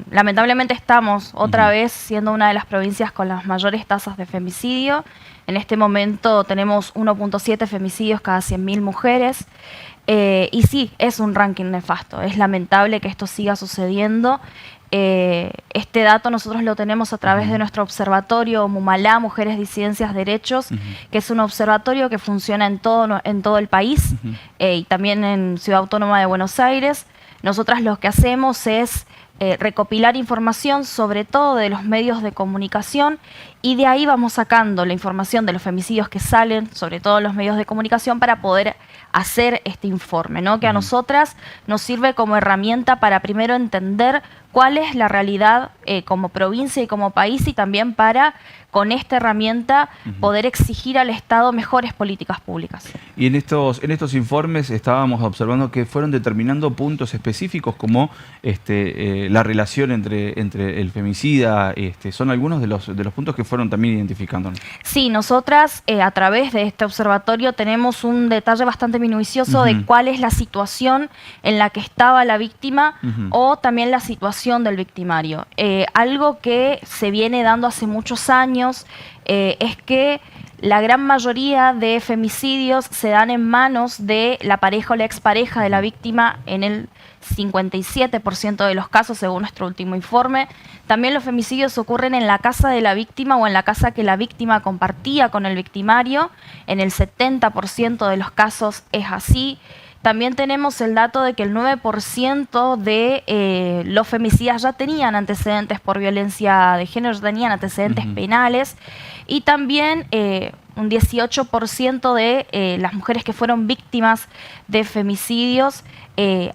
lamentablemente estamos otra vez siendo una de las provincias con las mayores tasas de femicidio. En este momento tenemos 1.7 femicidios cada 100.000 mujeres. Y sí, es un ranking nefasto. Es lamentable que esto siga sucediendo. Este dato nosotros lo tenemos a través de nuestro observatorio Mumalá, Mujeres, Disidencias, Derechos, que es un observatorio que funciona en todo el país y también en Ciudad Autónoma de Buenos Aires. Nosotras lo que hacemos es recopilar información, sobre todo de los medios de comunicación, y de ahí vamos sacando la información de los femicidios que salen, sobre todo en los medios de comunicación, para poder hacer este informe, ¿no? Que a nosotras nos sirve como herramienta para primero entender cuál es la realidad como provincia y como país, y también para, con esta herramienta, poder exigir al Estado mejores políticas públicas. Y en estos informes estábamos observando que fueron determinando puntos específicos como la relación entre el femicida, son algunos de los puntos que fueron también identificando. Sí, nosotras a través de este observatorio tenemos un detalle bastante minucioso de cuál es la situación en la que estaba la víctima o también la situación del victimario. Algo que se viene dando hace muchos años es que la gran mayoría de femicidios se dan en manos de la pareja o la expareja de la víctima en el 57% de los casos, según nuestro último informe. También los femicidios ocurren en la casa de la víctima o en la casa que la víctima compartía con el victimario. En el 70% de los casos es así. También tenemos el dato de que el 9% de los femicidas ya tenían antecedentes por violencia de género, ya tenían antecedentes penales, y también un 18% de las mujeres que fueron víctimas de femicidios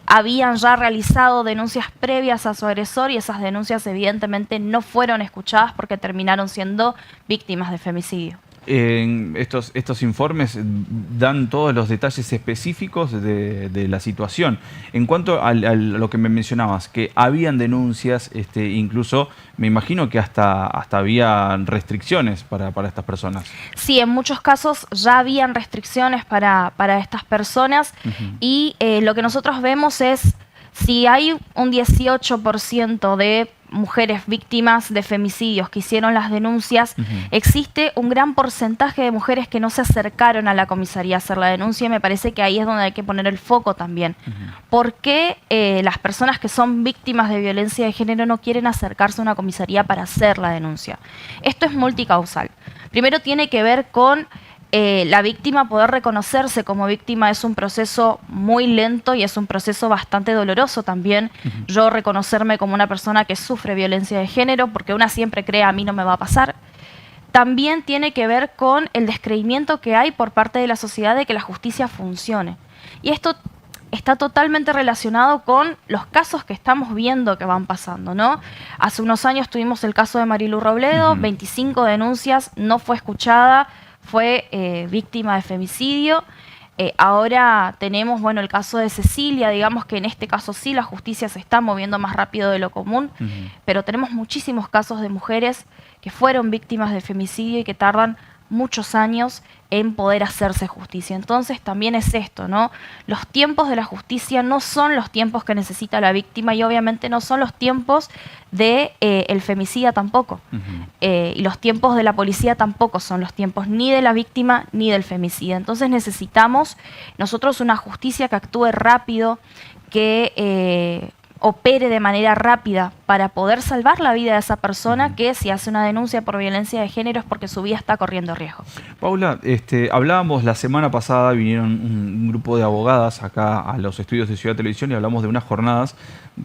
habían ya realizado denuncias previas a su agresor, y esas denuncias evidentemente no fueron escuchadas porque terminaron siendo víctimas de femicidio. Estos informes dan todos los detalles específicos de la situación. En cuanto a lo que me mencionabas, que habían denuncias, incluso me imagino que hasta había restricciones para estas personas. Sí, en muchos casos ya habían restricciones para estas personas, y lo que nosotros vemos es, si hay un 18% de mujeres víctimas de femicidios que hicieron las denuncias, existe un gran porcentaje de mujeres que no se acercaron a la comisaría a hacer la denuncia, y me parece que ahí es donde hay que poner el foco también. ¿Por qué las personas que son víctimas de violencia de género no quieren acercarse a una comisaría para hacer la denuncia? Esto es multicausal. Primero tiene que ver con la víctima. Poder reconocerse como víctima es un proceso muy lento y es un proceso bastante doloroso también. Yo reconocerme como una persona que sufre violencia de género, porque una siempre cree a mí no me va a pasar. También tiene que ver con el descreimiento que hay por parte de la sociedad de que la justicia funcione. Y esto está totalmente relacionado con los casos que estamos viendo que van pasando, ¿no? Hace unos años tuvimos el caso de Marilu Robledo, 25 denuncias, no fue escuchada, fue víctima de femicidio. Ahora tenemos, bueno, el caso de Cecilia, digamos que en este caso sí la justicia se está moviendo más rápido de lo común, pero tenemos muchísimos casos de mujeres que fueron víctimas de femicidio y que tardan muchos años en poder hacerse justicia. Entonces también es esto, ¿no? Los tiempos de la justicia no son los tiempos que necesita la víctima, y obviamente no son los tiempos de el femicida tampoco. Y los tiempos de la policía tampoco son los tiempos ni de la víctima ni del femicida. Entonces necesitamos nosotros una justicia que actúe rápido, que opere de manera rápida para poder salvar la vida de esa persona, que si hace una denuncia por violencia de género es porque su vida está corriendo riesgo. Paula, hablábamos la semana pasada, vinieron un grupo de abogadas acá a los estudios de Ciudad Televisión, y hablamos de unas jornadas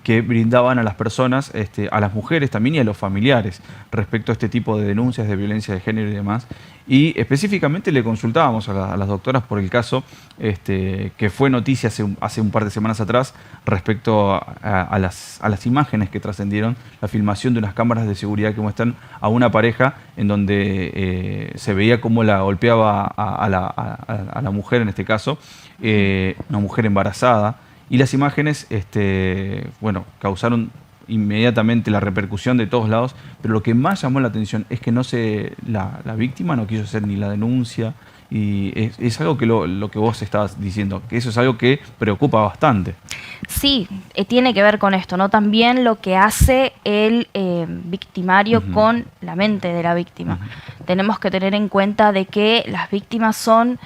que brindaban a las personas, a las mujeres también y a los familiares, respecto a este tipo de denuncias de violencia de género y demás. Y específicamente le consultábamos a las doctoras por el caso que fue noticia hace un par de semanas atrás, respecto a las imágenes que trascendieron, la filmación de unas cámaras de seguridad que muestran a una pareja en donde se veía cómo la golpeaba a la mujer, en este caso, una mujer embarazada. Y las imágenes bueno, causaron inmediatamente la repercusión de todos lados, pero lo que más llamó la atención es que la víctima no quiso hacer ni la denuncia, y es algo que lo que vos estabas diciendo, que eso es algo que preocupa bastante. Sí, tiene que ver con esto, ¿no? También lo que hace el victimario con la mente de la víctima. Tenemos que tener en cuenta de que las víctimas son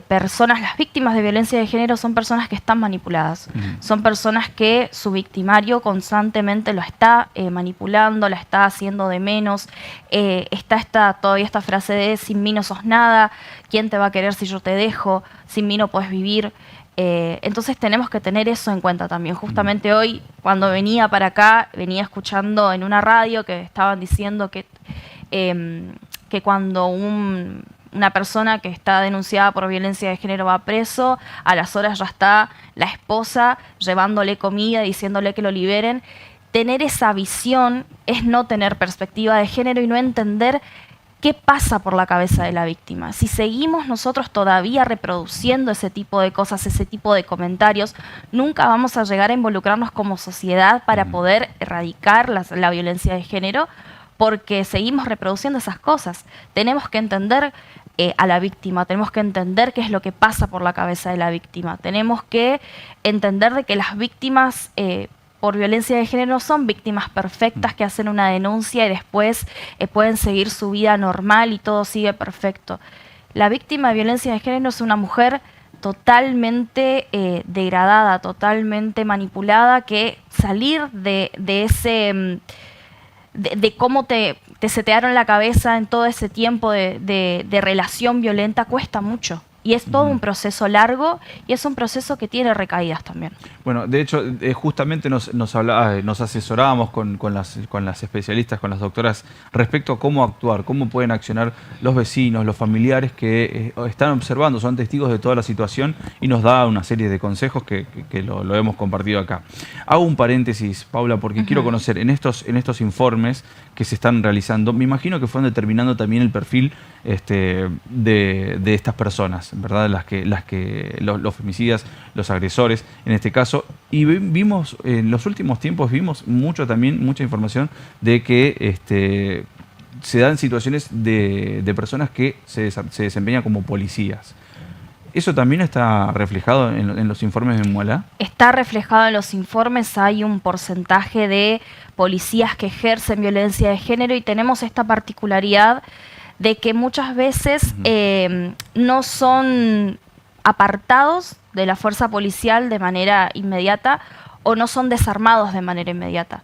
personas, las víctimas de violencia de género son personas que están manipuladas. Son personas que su victimario constantemente lo está manipulando, la está haciendo de menos. Está todavía esta frase de sin mí no sos nada, ¿quién te va a querer si yo te dejo? Sin mí no puedes vivir. Entonces tenemos que tener eso en cuenta también. Justamente hoy, cuando venía para acá, venía escuchando en una radio que estaban diciendo que cuando una persona que está denunciada por violencia de género va preso, a las horas ya está la esposa llevándole comida, diciéndole que lo liberen. Tener esa visión es no tener perspectiva de género y no entender qué pasa por la cabeza de la víctima. Si seguimos nosotros todavía reproduciendo ese tipo de cosas, ese tipo de comentarios, nunca vamos a llegar a involucrarnos como sociedad para poder erradicar la violencia de género, porque seguimos reproduciendo esas cosas. Tenemos que entender a la víctima, tenemos que entender qué es lo que pasa por la cabeza de la víctima. Tenemos que entender de que las víctimas por violencia de género no son víctimas perfectas que hacen una denuncia y después pueden seguir su vida normal y todo sigue perfecto. La víctima de violencia de género es una mujer totalmente degradada, totalmente manipulada, que salir de ese... De cómo te setearon la cabeza en todo ese tiempo de relación violenta cuesta mucho. Y es todo un proceso largo y es un proceso que tiene recaídas también. Bueno, de hecho, justamente nos asesorábamos con las especialistas, con las doctoras, respecto a cómo actuar, cómo pueden accionar los vecinos, los familiares que están observando, son testigos de toda la situación y nos da una serie de consejos que lo hemos compartido acá. Hago un paréntesis, Paula, porque quiero conocer en estos informes que se están realizando, me imagino que fueron determinando también el perfil de estas personas, ¿verdad? Los femicidas, los agresores, en este caso. Y vimos, en los últimos tiempos, vimos mucha información de que se dan situaciones de personas que se desempeñan como policías. ¿Eso también está reflejado en los informes de Mualá? Está reflejado en los informes, hay un porcentaje de policías que ejercen violencia de género y tenemos esta particularidad de que muchas veces no son apartados de la fuerza policial de manera inmediata o no son desarmados de manera inmediata.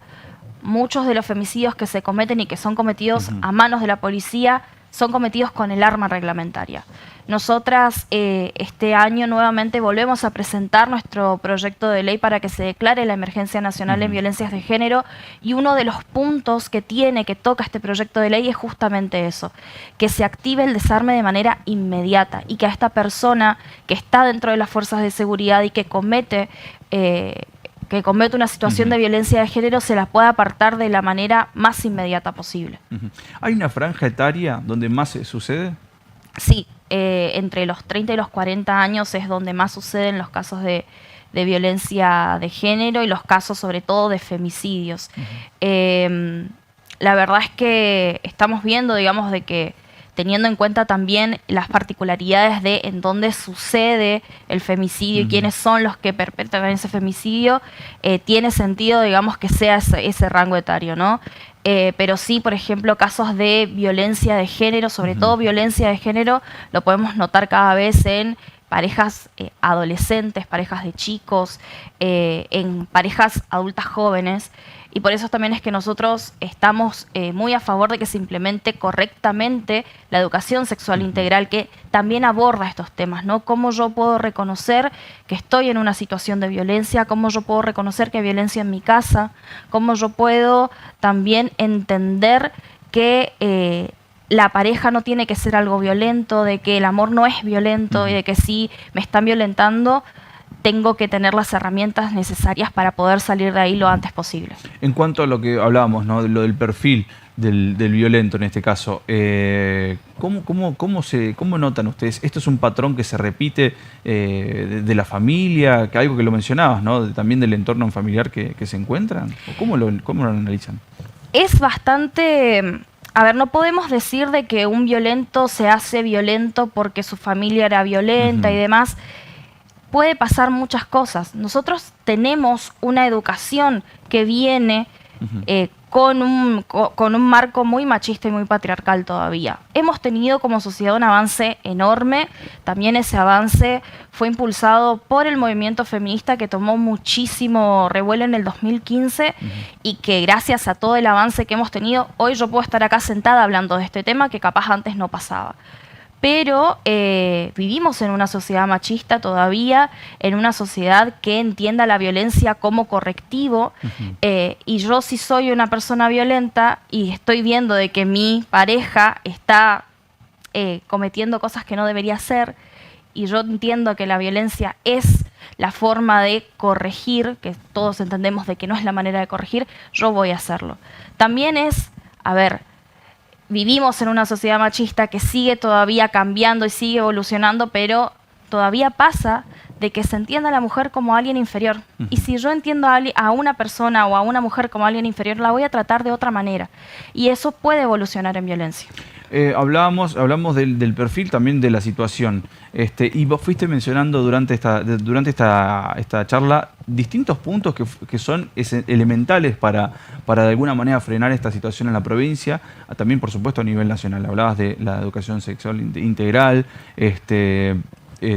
Muchos de los femicidios que se cometen y que son cometidos a manos de la policía son cometidos con el arma reglamentaria. Nosotras este año nuevamente volvemos a presentar nuestro proyecto de ley para que se declare la emergencia nacional en violencias de género y uno de los puntos que toca este proyecto de ley es justamente eso, que se active el desarme de manera inmediata y que a esta persona que está dentro de las fuerzas de seguridad y que comete una situación de violencia de género se la pueda apartar de la manera más inmediata posible. ¿Hay una franja etaria donde más sucede? Sí, entre los 30 y los 40 años es donde más suceden los casos de violencia de género y los casos sobre todo de femicidios. La verdad es que estamos viendo, digamos, de que teniendo en cuenta también las particularidades de en dónde sucede el femicidio y quiénes son los que perpetran ese femicidio, tiene sentido, digamos, que sea ese rango etario, ¿no? Pero sí, por ejemplo, casos de violencia de género, sobre todo violencia de género, lo podemos notar cada vez en parejas adolescentes, parejas de chicos, en parejas adultas jóvenes. Y por eso también es que nosotros estamos muy a favor de que se implemente correctamente la educación sexual integral, que también aborda estos temas, ¿no? Cómo yo puedo reconocer que estoy en una situación de violencia, cómo yo puedo reconocer que hay violencia en mi casa, cómo yo puedo también entender que la pareja no tiene que ser algo violento, de que el amor no es violento y de que si me están violentando, tengo que tener las herramientas necesarias para poder salir de ahí lo antes posible. En cuanto a lo que hablábamos, ¿no? De lo del perfil del violento en este caso, ¿cómo notan ustedes? ¿Esto es un patrón que se repite de la familia? Que algo que lo mencionabas, ¿no? También del entorno familiar que se encuentran. ¿O cómo lo analizan? Es bastante A ver, no podemos decir de que un violento se hace violento porque su familia era violenta y demás. Puede pasar muchas cosas. Nosotros tenemos una educación que viene con un marco muy machista y muy patriarcal todavía. Hemos tenido como sociedad un avance enorme. También ese avance fue impulsado por el movimiento feminista que tomó muchísimo revuelo en el 2015 y que gracias a todo el avance que hemos tenido, hoy yo puedo estar acá sentada hablando de este tema que capaz antes no pasaba. Pero vivimos en una sociedad machista todavía, en una sociedad que entienda la violencia como correctivo. Y yo, si soy una persona violenta y estoy viendo de que mi pareja está cometiendo cosas que no debería hacer, y yo entiendo que la violencia es la forma de corregir, que todos entendemos de que no es la manera de corregir, yo voy a hacerlo. También es, a ver, vivimos en una sociedad machista que sigue todavía cambiando y sigue evolucionando, pero todavía pasa de que se entienda a la mujer como alguien inferior. Y si yo entiendo a una persona o a una mujer como alguien inferior, la voy a tratar de otra manera. Y eso puede evolucionar en violencia. Hablamos del perfil, también de la situación. Y vos fuiste mencionando durante esta charla distintos puntos que son elementales para de alguna manera frenar esta situación en la provincia, también por supuesto a nivel nacional. Hablabas de la educación sexual integral,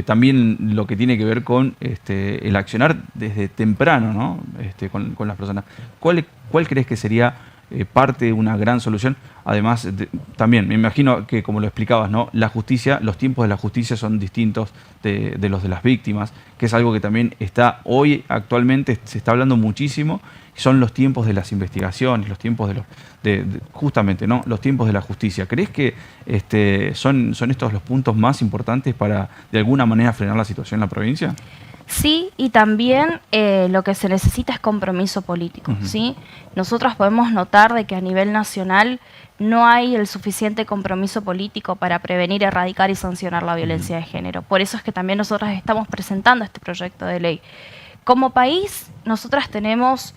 también lo que tiene que ver con el accionar desde temprano, ¿no? Con las personas. ¿Cuál crees que sería parte de una gran solución? Además, también me imagino que, como lo explicabas, ¿no? La justicia, los tiempos de la justicia son distintos de los de las víctimas, que es algo que también está hoy, actualmente, se está hablando muchísimo. Son los tiempos de las investigaciones, los tiempos justamente, ¿no? Los tiempos de la justicia. ¿Crees que son estos los puntos más importantes para, de alguna manera, frenar la situación en la provincia? Sí, y también lo que se necesita es compromiso político, ¿sí? Nosotros podemos notar de que a nivel nacional no hay el suficiente compromiso político para prevenir, erradicar y sancionar la violencia de género. Por eso es que también nosotros estamos presentando este proyecto de ley. Como país, nosotras tenemos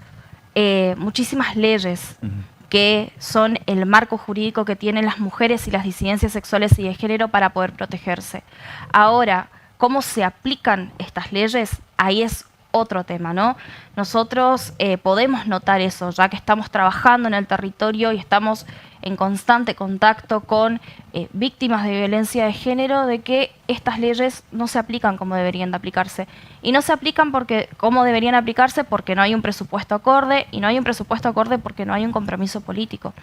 muchísimas leyes que son el marco jurídico que tienen las mujeres y las disidencias sexuales y de género para poder protegerse. Ahora, ¿cómo se aplican estas leyes? Ahí es otro tema, ¿no? Nosotros podemos notar eso, ya que estamos trabajando en el territorio y estamos en constante contacto con víctimas de violencia de género, de que estas leyes no se aplican como deberían de aplicarse. Y no se aplican como deberían aplicarse porque no hay un presupuesto acorde, y no hay un presupuesto acorde porque no hay un compromiso político.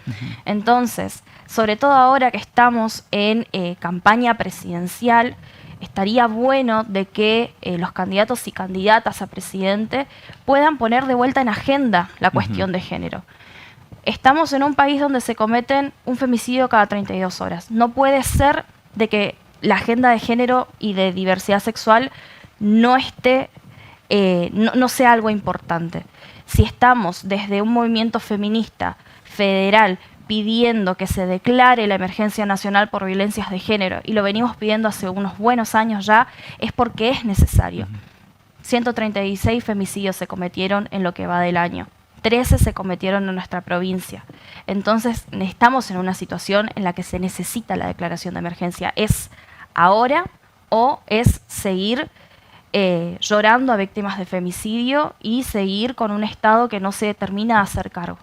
Entonces, sobre todo ahora que estamos en campaña presidencial, estaría bueno de que los candidatos y candidatas a presidente puedan poner de vuelta en agenda la cuestión de género. Estamos en un país donde se cometen un femicidio cada 32 horas. No puede ser de que la agenda de género y de diversidad sexual no sea algo importante. Si estamos desde un movimiento feminista federal pidiendo que se declare la emergencia nacional por violencias de género, y lo venimos pidiendo hace unos buenos años ya, es porque es necesario. 136 femicidios se cometieron en lo que va del año. 13 se cometieron en nuestra provincia. Entonces, estamos en una situación en la que se necesita la declaración de emergencia. ¿Es ahora o es seguir llorando a víctimas de femicidio y seguir con un Estado que no se termina de hacer cargo?